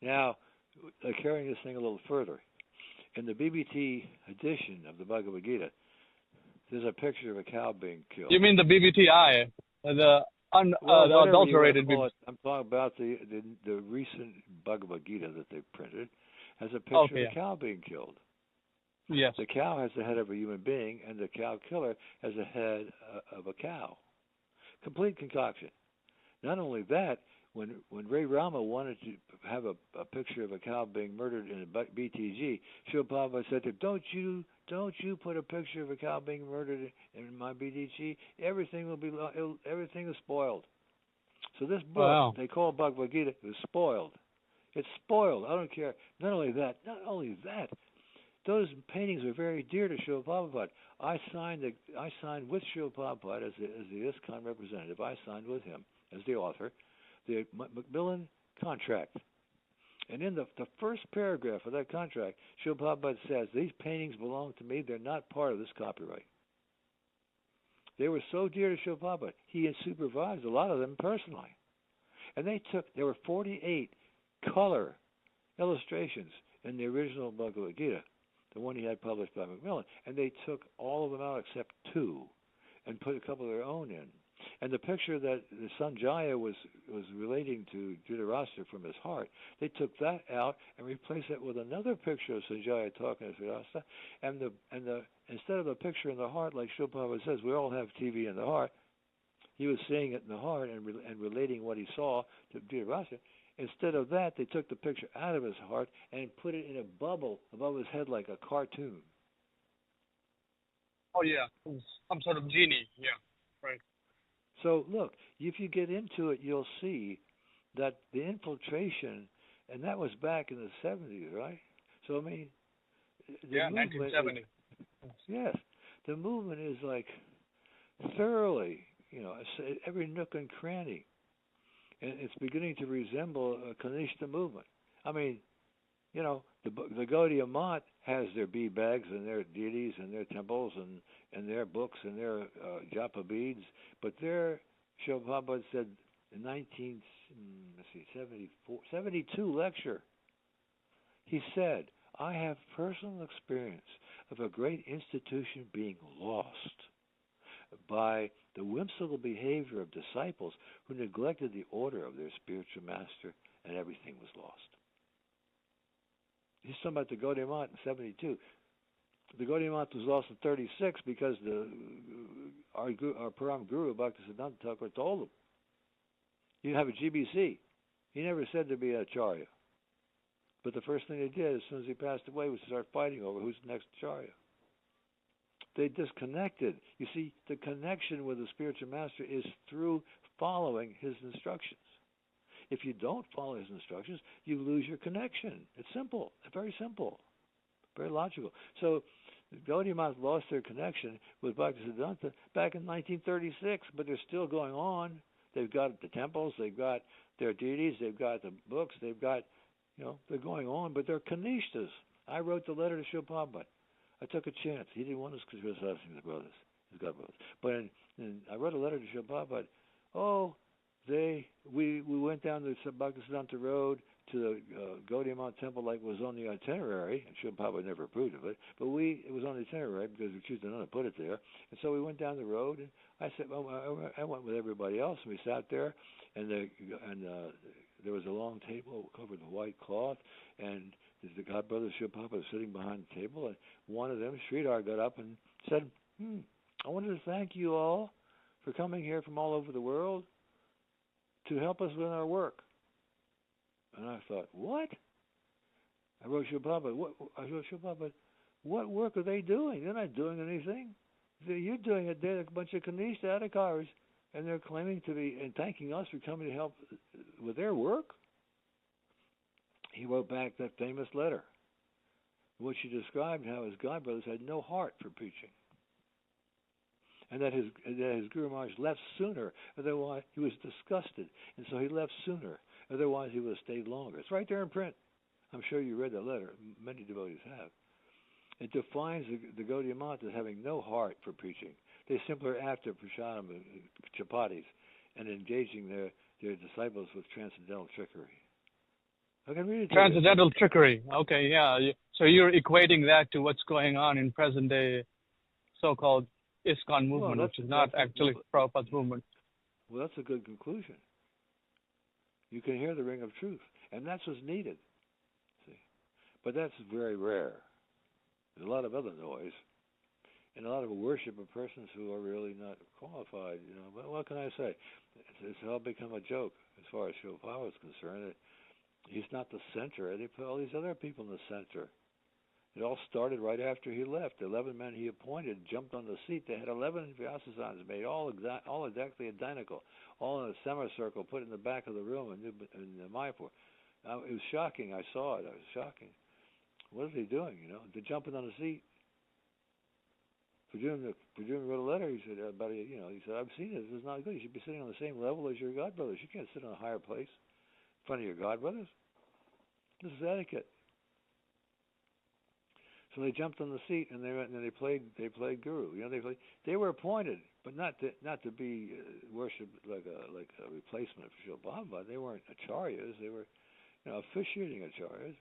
Now, carrying this thing a little further, in the BBT edition of the Bhagavad Gita, there's a picture of a cow being killed. You mean the BBTI, the adulterated BBT? I'm talking about the recent Bhagavad Gita that they printed has a picture of a cow being killed. Yes. The cow has the head of a human being, and the cow killer has the head of a cow. Complete concoction. Not only that, when Ray Rama wanted to have a picture of a cow being murdered in a BTG, Srila Prabhupada said to him, don't you put a picture of a cow being murdered in my BTG? Everything is spoiled. So this book, they call Bhagavad Gita, is spoiled. It's spoiled. I don't care. Not only that, those paintings are very dear to Srila Prabhupada. I signed with Srila Prabhupada as the ISKCON representative. I signed with him as the author the Macmillan contract. And in the first paragraph of that contract, Srila Prabhupada says, these paintings belong to me. They're not part of this copyright. They were so dear to Srila Prabhupada. He had supervised a lot of them personally. And there were 48 color illustrations in the original Bhagavad Gita, the one he had published by Macmillan. And they took all of them out except 2 and put a couple of their own in. And the picture that the son Jaya was relating to Dhritarashtra from his heart, they took that out and replaced it with another picture of Sanjaya talking to Dhritarashtra. And instead of a picture in the heart, like Srila Prabhupada says, we all have TV in the heart. He was seeing it in the heart and relating what he saw to Dhritarashtra. Instead of that, they took the picture out of his heart and put it in a bubble above his head like a cartoon. Oh yeah, some sort of genie. Yeah, right. So look, if you get into it, you'll see that the infiltration, and that was back in the 70s, right? So I mean, 1970. Yes, the movement is like thoroughly, every nook and cranny, and it's beginning to resemble a Kanishta movement. I mean, the Gaudiya Math has their bead bags and their deities and their temples and their books and their japa beads, but their Srila Prabhupada said in 1972 lecture, he said, I have personal experience of a great institution being lost by the whimsical behavior of disciples who neglected the order of their spiritual master, and everything was lost. He's talking about the Gaudiya Math in 72. The Gaudiya Math was lost in 36 because our Param Guru, Bhaktisiddhanta Thakur, told him, you have a GBC. He never said to be an Acharya. But the first thing they did as soon as he passed away was start fighting over who's the next Acharya. They disconnected. You see, the connection with the spiritual master is through following his instructions. If you don't follow his instructions, you lose your connection. It's simple. It's very simple. Very logical. So the Gaudiya Math lost their connection with Bhaktisiddhanta back in 1936, but they're still going on. They've got the temples, they've got their deities, they've got the books, they've got, they're going on, but they're Kanishtas. I wrote the letter to Srila Prabhupada. I took a chance. He didn't want us criticizing his brothers, his godbrothers. But I wrote a letter to Srila Prabhupada. We went down the Bhaktisiddhanta Road to the Gaudiya Math Temple like it was on the itinerary, and Srila Prabhupada never approved of it, but it was on the itinerary because we choose to put it there. And so we went down the road, and I said, I went with everybody else, and we sat there, and there was a long table covered with white cloth, and the godbrother Srila Prabhupada was sitting behind the table, and one of them, Sridhar, got up and said, I wanted to thank you all for coming here from all over the world to help us with our work. And I thought, what? I wrote Srila Prabhupada, what work are they doing? They're not doing anything. You're doing it. They're a bunch of Kanishta Adhikaris, and they're claiming to be and thanking us for coming to help with their work. He wrote back that famous letter, which he described how his godbrothers had no heart for preaching, and that his Guru Maharaj left sooner. Otherwise, he was disgusted, and so he left sooner. Otherwise, he would have stayed longer. It's right there in print. I'm sure you read that letter. Many devotees have. It defines the Gaudiya Math as having no heart for preaching. They simply are after prasadam and chapatis and engaging their disciples with transcendental trickery. I can read it to you. Transcendental trickery. Okay, yeah. So you're equating that to what's going on in present day so-called ISKCON movement, which is not actually Prabhupada's movement. Well, that's a good conclusion. You can hear the ring of truth, and that's what's needed. See, but that's very rare. There's a lot of other noise, and a lot of worship of persons who are really not qualified. But what can I say? It's all become a joke as far as Srila Prabhupada is concerned. He's not the center. They put all these other people in the center. It all started right after he left. The 11 men he appointed jumped on the seat. They had 11 Vyasasans made, all exactly identical, all in a semicircle, put in the back of the room in Mayapur. It was shocking. I saw it. It was shocking. What is he doing? They're jumping on the seat. Prajun wrote a letter. He said he said, I've seen it. This is not good. You should be sitting on the same level as your godbrothers. You can't sit on a higher place in front of your godbrothers. This is etiquette. So they jumped on the seat and they went and they played guru. They were appointed, but not to be worshipped like a replacement for Srila Prabhupada. They weren't acharyas. They were officiating acharyas.